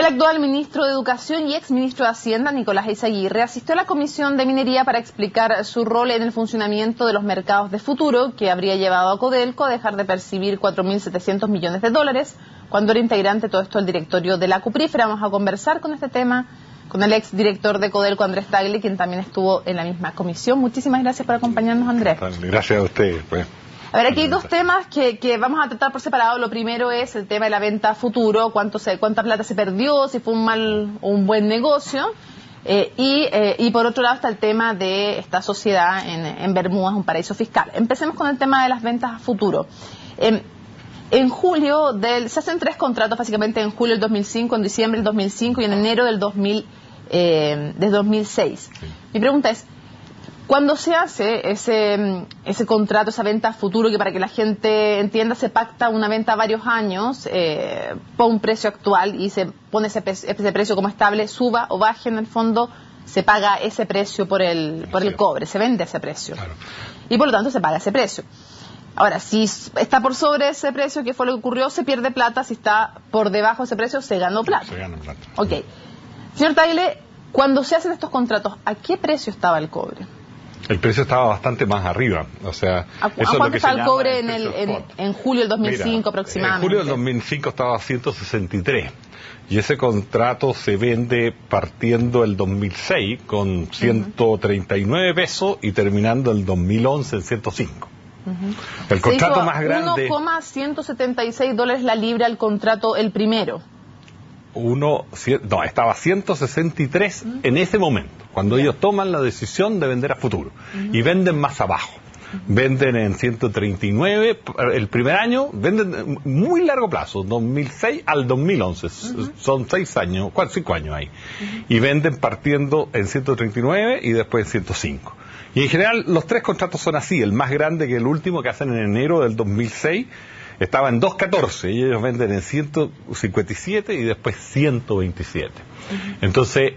El actual ministro de Educación y exministro de Hacienda, Nicolás Eyzaguirre, asistió a la Comisión de Minería para explicar su rol en el funcionamiento de los mercados de futuro que habría llevado a Codelco a dejar de percibir 4.700 millones de dólares cuando era integrante todo esto del directorio de la Cuprífera. Vamos a conversar con este tema con el exdirector de Codelco, Andrés Tagle, quien también estuvo en la misma comisión. Muchísimas gracias por acompañarnos, Andrés. Gracias a ustedes. Pues. A ver, aquí hay dos temas que vamos a tratar por separado. Lo primero es el tema de la venta a futuro, cuánta plata se perdió, si fue un mal o un buen negocio. Y por otro lado está el tema de esta sociedad en Bermudas, un paraíso fiscal. Empecemos con el tema de las ventas a futuro. En julio, se hacen 3 contratos, básicamente en julio del 2005, en diciembre del 2005 y en enero del 2006. Sí. Mi pregunta es, cuando se hace ese contrato, esa venta a futuro, que para que la gente entienda, se pacta una venta a varios años por un precio actual y se pone ese precio como estable, suba o baje, en el fondo se paga ese precio por el cobre, se vende ese precio. Claro. Y por lo tanto se paga ese precio. Ahora, si está por sobre ese precio, que fue lo que ocurrió, se pierde plata. Si está por debajo de ese precio, se ganó plata. Se gana plata. Ok. Señor Tagle, cuando se hacen estos contratos, ¿a qué precio estaba el cobre? El precio estaba bastante más arriba, o sea... ¿A cuánto está el cobre en julio del 2005? Mira, aproximadamente? En julio del 2005 estaba a 163, y ese contrato se vende partiendo el 2006 con 139 pesos y terminando el 2011 en 105. El contrato más grande... 1,176 dólares la libra el contrato, el primero. Estaba a 163 en ese momento, cuando ellos toman la decisión de vender a futuro, y venden más abajo. Venden en 139 el primer año, venden muy largo plazo, 2006 al 2011, son 5 años ahí, y venden partiendo en 139 y después en 105. Y en general los 3 contratos son así. El más grande, que el último que hacen en enero del 2006, estaba en 2.14 y ellos venden en 157 y después 127. Entonces,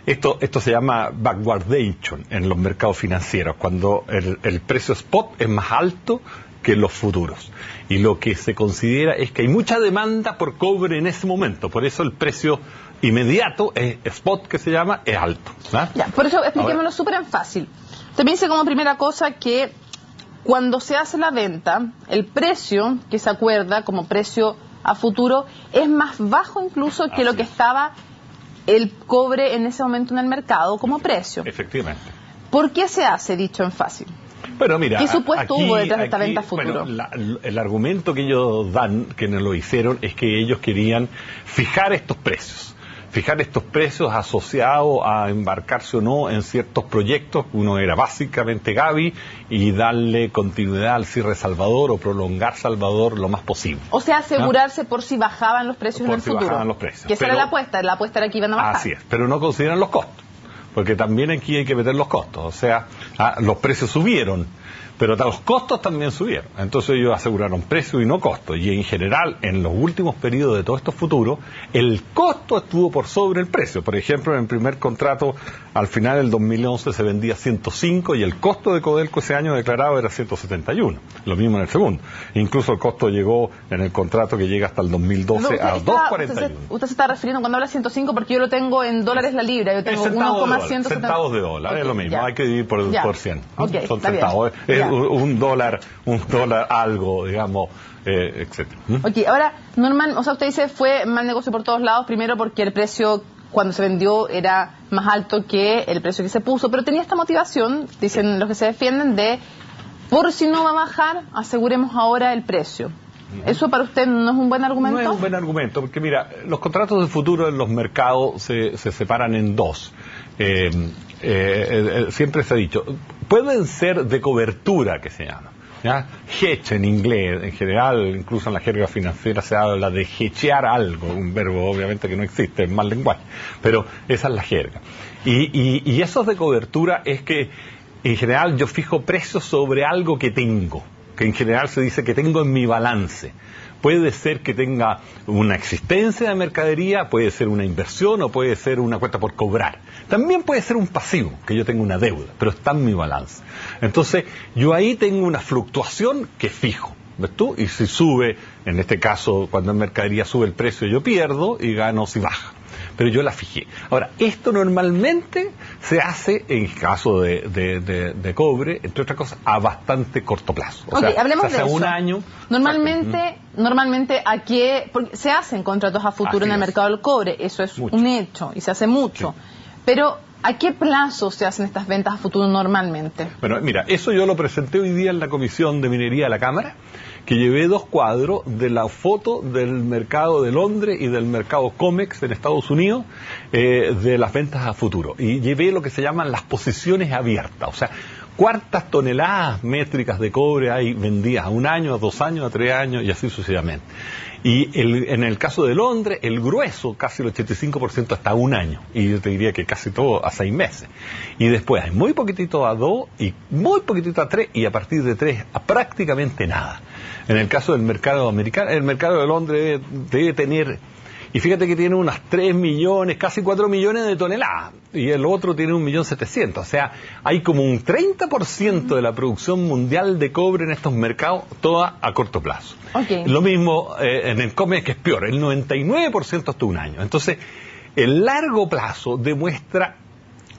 esto se llama backwardation en los mercados financieros, cuando el precio spot es más alto que los futuros. Y lo que se considera es que hay mucha demanda por cobre en ese momento, por eso el precio inmediato, spot que se llama, es alto. ¿Ah? Ya, por eso expliquémoslo súper en fácil. También dice como primera cosa que cuando se hace la venta, el precio que se acuerda como precio a futuro es más bajo incluso que lo que estaba el cobre en ese momento en el mercado como precio. Efectivamente. ¿Por qué se hace, dicho en fácil? Bueno, mira, ¿qué supuesto hubo detrás de esta venta a futuro? Bueno, el argumento que ellos dan, que nos lo hicieron, es que ellos querían fijar estos precios asociados a embarcarse o no en ciertos proyectos. Uno era básicamente Gavi, y darle continuidad al cierre de Salvador o prolongar Salvador lo más posible. O sea, asegurarse por si bajaban los precios en el futuro. Bajaban los precios. Que esa era la apuesta era que iban a bajar. Así es, pero no consideran los costos, porque también aquí hay que meter los costos. O sea, los precios subieron, pero los costos también subieron. Entonces ellos aseguraron precio y no costo. Y en general, en los últimos periodos de todos estos futuros, el costo estuvo por sobre el precio. Por ejemplo, en el primer contrato, al final del 2011 se vendía 105 y el costo de Codelco ese año declarado era 171. Lo mismo en el segundo. Incluso el costo llegó en el contrato que llega hasta el 2012 a 2.41. Usted se está refiriendo cuando habla 105 porque yo lo tengo en dólares la libra. Yo tengo 1,170 centavos de dólar. Okay, es lo mismo. Ya. Hay que dividir por 100. Okay, son centavos. Un dólar algo, digamos, etcétera. Ok, ahora, Norman, o sea, usted dice fue mal negocio por todos lados, primero porque el precio cuando se vendió era más alto que el precio que se puso, pero tenía esta motivación, dicen los que se defienden, de por si no va a bajar, aseguremos ahora el precio. ¿Eso para usted no es un buen argumento? No es un buen argumento, porque mira, los contratos de futuro en los mercados se separan en dos. Siempre se ha dicho, pueden ser de cobertura, que se llama, ¿ya? Hedge en inglés, en general, incluso en la jerga financiera se habla de hedgear algo, un verbo obviamente que no existe en mal lenguaje, pero esa es la jerga. Y esos de cobertura es que en general yo fijo precios sobre algo que tengo, que en general se dice que tengo en mi balance. Puede ser que tenga una existencia de mercadería, puede ser una inversión o puede ser una cuenta por cobrar. También puede ser un pasivo, que yo tengo una deuda, pero está en mi balance. Entonces, yo ahí tengo una fluctuación que fijo. ¿ves tú? Y si sube, en este caso, cuando en mercadería sube el precio, yo pierdo y gano si baja. Pero yo la fijé. Ahora, esto normalmente se hace, en el caso de cobre, entre otras cosas, a bastante corto plazo. O sea, hablemos se hace de eso. un año. Normalmente porque se hacen contratos a futuro en el mercado del cobre, eso es un hecho, y se hace mucho. Sí. Pero, ¿a qué plazo se hacen estas ventas a futuro normalmente? Bueno, mira, eso yo lo presenté hoy día en la Comisión de Minería de la Cámara, que llevé 2 cuadros de la foto del mercado de Londres y del mercado COMEX en Estados Unidos, de las ventas a futuro. Y llevé lo que se llaman las posiciones abiertas, o sea, cuántas toneladas métricas de cobre hay vendidas a 1 año, a 2 años, a 3 años y así sucesivamente. Y en el caso de Londres, el grueso, casi el 85% hasta 1 año. Y yo te diría que casi todo a 6 meses. Y después hay muy poquitito a 2 y muy poquitito a 3 y a partir de 3 a prácticamente nada. En el caso del mercado americano, el mercado de Londres debe tener, y fíjate que tiene unas 3 millones, casi 4 millones de toneladas, y el otro tiene 1.700.000. O sea, hay como un 30% de la producción mundial de cobre en estos mercados, toda a corto plazo. Okay. Lo mismo en el COMEX, que es peor, el 99% hasta 1 año. Entonces, el largo plazo demuestra,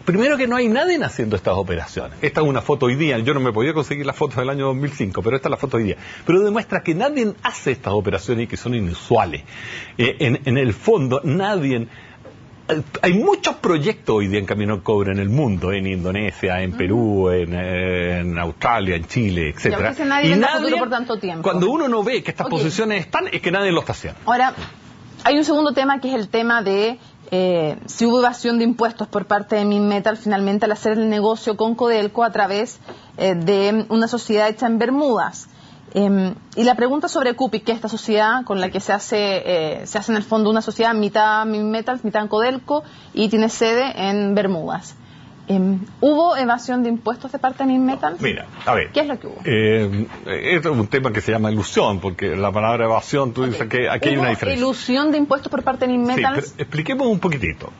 primero, que no hay nadie haciendo estas operaciones. Esta es una foto hoy día, yo no me podía conseguir la foto del año 2005, pero esta es la foto hoy día. Pero demuestra que nadie hace estas operaciones y que son inusuales. En el fondo, nadie... Hay muchos proyectos hoy día en camino al cobre en el mundo, en Indonesia, en Perú, en Australia, en Chile, etcétera. Y nadie, por tanto tiempo. Cuando uno no ve que estas posiciones están, es que nadie lo está haciendo. Ahora, hay un segundo tema que es el tema de si hubo evasión de impuestos por parte de Minmetal finalmente al hacer el negocio con Codelco a través de una sociedad hecha en Bermudas. Y la pregunta sobre Cupic, que es esta sociedad con la que se hace en el fondo una sociedad mitad Minmetal, mitad Codelco, y tiene sede en Bermudas. ¿Hubo evasión de impuestos de parte de Minmetal? Mira, a ver. ¿Qué es lo que hubo? Esto es un tema que se llama ilusión, porque la palabra evasión, tú dices que aquí hay una diferencia. ¿Ilusión de impuestos por parte de Minmetal? Sí, pero expliquemos un poquitito.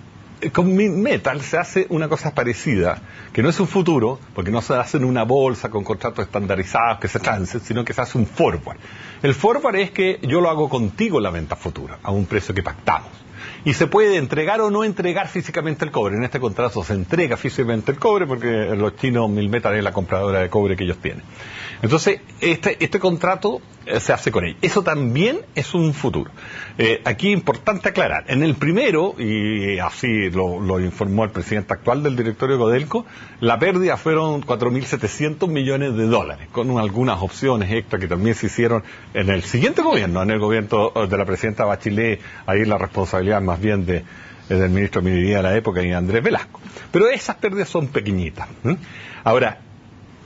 Con Minmetal se hace una cosa parecida, que no es un futuro, porque no se hace en una bolsa con contratos estandarizados que se transen, sino que se hace un forward. El forward es que yo lo hago contigo la venta futura, a un precio que pactamos. Y se puede entregar o no entregar físicamente el cobre. En este contrato se entrega físicamente el cobre porque los chinos, Minmetal es la compradora de cobre que ellos tienen. Entonces, este contrato se hace con ellos. Eso también es un futuro. Aquí es importante aclarar. En el primero, y así lo informó el presidente actual del directorio de Codelco, la pérdida fueron 4.700 millones de dólares, con algunas opciones extra que también se hicieron en el siguiente gobierno, en el gobierno de la presidenta Bachelet. Ahí la responsabilidad más bien del ministro de Minería de la época y Andrés Velasco. Pero esas pérdidas son pequeñitas. Ahora,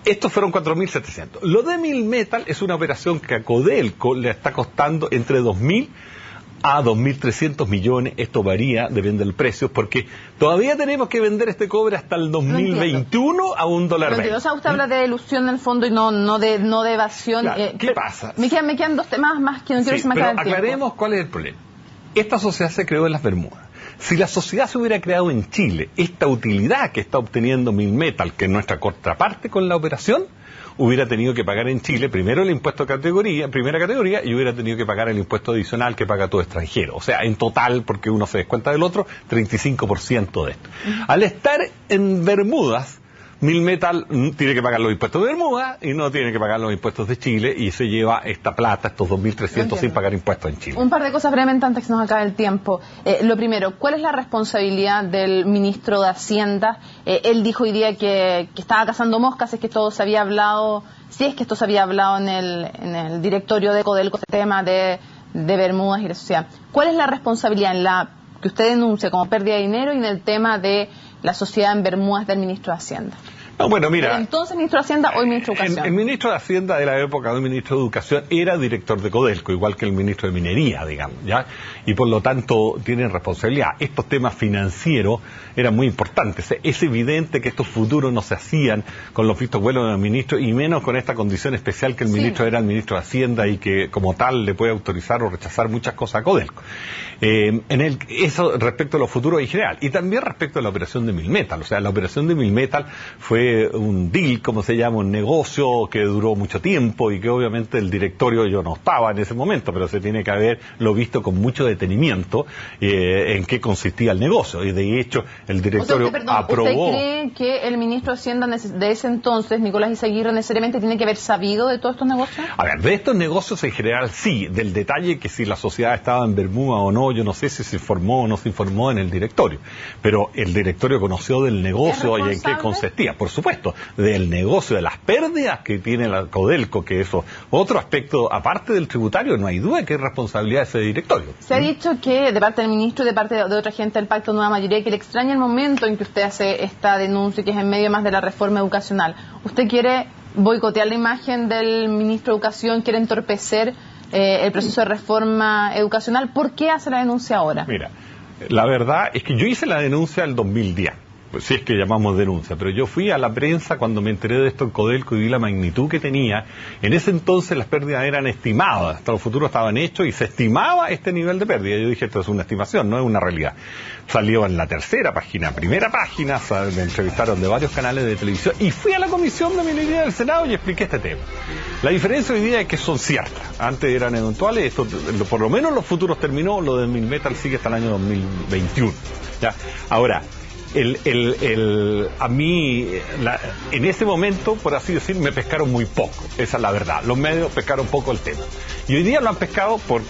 estos fueron 4.700. Lo de Minmetal es una operación que a Codelco le está costando entre 2.000 a 2.300 millones. Esto varía, depende del precio, porque todavía tenemos que vender este cobre hasta el 2021 a $1.20. O sea, usted habla de ilusión en el fondo y no de evasión. Claro, ¿qué pasa? Me quedan 2 temas más que no quiero que se me acabe el tiempo. Aclaremos cuál es el problema. Esta sociedad se creó en las Bermudas. Si la sociedad se hubiera creado en Chile, esta utilidad que está obteniendo Minmetal, que es nuestra contraparte con la operación, hubiera tenido que pagar en Chile primero el impuesto de primera categoría, y hubiera tenido que pagar el impuesto adicional que paga todo extranjero. O sea, en total, porque uno se descuenta del otro, 35% de esto. Al estar en Bermudas, Minmetal tiene que pagar los impuestos de Bermuda y no tiene que pagar los impuestos de Chile, y se lleva esta plata, estos 2.300, sin pagar impuestos en Chile. Un par de cosas brevemente antes que se nos acabe el tiempo. Lo primero, ¿cuál es la responsabilidad del ministro de Hacienda? Él dijo hoy día que estaba cazando moscas, es que esto se había hablado, si es que esto se había hablado en el directorio de Codelco, este tema de Bermudas y la sociedad. ¿Cuál es la responsabilidad en la que usted denuncia como pérdida de dinero y en el tema de la sociedad en Bermudas del ministro de Hacienda? No, bueno, mira. Entonces, ministro de Hacienda, hoy ministro de Educación. El ministro de Hacienda de la época del ministro de Educación era director de Codelco, igual que el ministro de Minería, digamos, ¿ya? Y por lo tanto tienen responsabilidad. Estos temas financieros eran muy importantes. Es evidente que estos futuros no se hacían con los vistos buenos del ministro, y menos con esta condición especial que el ministro era el ministro de Hacienda y que como tal le puede autorizar o rechazar muchas cosas a Codelco. Eso respecto a los futuros en general. Y también respecto a la operación de Minmetal. O sea, la operación de Minmetal fue fue un deal, como se llama, un negocio que duró mucho tiempo y que obviamente el directorio, yo no estaba en ese momento, pero se tiene que haberlo visto con mucho detenimiento en qué consistía el negocio. Y de hecho, el directorio aprobó... ¿Usted cree que el ministro de Hacienda de ese entonces, Nicolás Izaguirre, necesariamente tiene que haber sabido de todos estos negocios? A ver, de estos negocios en general sí, del detalle que si la sociedad estaba en Bermuda o no, yo no sé si se informó o no se informó en el directorio, pero el directorio conoció del negocio y en qué consistía, por supuesto, del negocio, de las pérdidas que tiene la Codelco, que eso, otro aspecto, aparte del tributario, no hay duda que es responsabilidad de ese directorio. Se ha dicho que de parte del ministro y de parte de otra gente del Pacto Nueva Mayoría, que le extraña el momento en que usted hace esta denuncia, que es en medio más de la reforma educacional. ¿Usted quiere boicotear la imagen del ministro de Educación, quiere entorpecer el proceso de reforma educacional? ¿Por qué hace la denuncia ahora? Mira, la verdad es que yo hice la denuncia en el 2010. Pues si es que llamamos denuncia, pero yo fui a la prensa cuando me enteré de esto en Codelco y vi la magnitud que tenía. En ese entonces las pérdidas eran estimadas, hasta los futuros estaban hechos y se estimaba este nivel de pérdida. Yo dije, esto es una estimación, no es una realidad. Salió en la primera página, me entrevistaron de varios canales de televisión y fui a la Comisión de Minería del Senado y expliqué este tema. La diferencia hoy día es que son ciertas. Antes eran eventuales, esto, por lo menos los futuros terminó, lo de Milmetal sigue hasta el año 2021. ¿Ya? Ahora, a mí, en ese momento, por así decir, me pescaron muy poco, esa es la verdad. Los medios pescaron poco el tema. Y hoy día lo han pescado por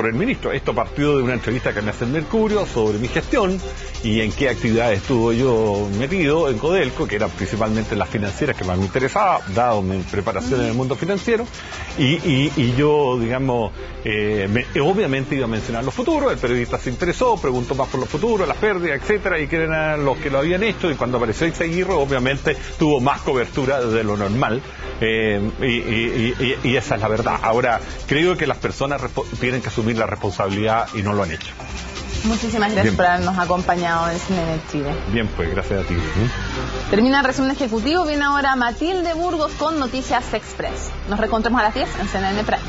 el ministro. Esto partió de una entrevista que me hace el Mercurio sobre mi gestión y en qué actividades estuve yo metido en Codelco, que eran principalmente las financieras que más me interesaba, dado mi preparación en el mundo financiero. Y yo, digamos, obviamente iba a mencionar los futuros, el periodista se interesó, preguntó más por los futuros, las pérdidas, etcétera, y que eran los que lo habían hecho, y cuando apareció Izaguirre, obviamente tuvo más cobertura de lo normal, y esa es la verdad. Ahora, creo que las personas tienen que asumir la responsabilidad y no lo han hecho. Muchísimas gracias por habernos acompañado en CNN Chile. Bien, pues, gracias a ti. Termina el resumen ejecutivo, viene ahora Matilde Burgos con Noticias Express. Nos reencontramos a las 10 en CNN Prime.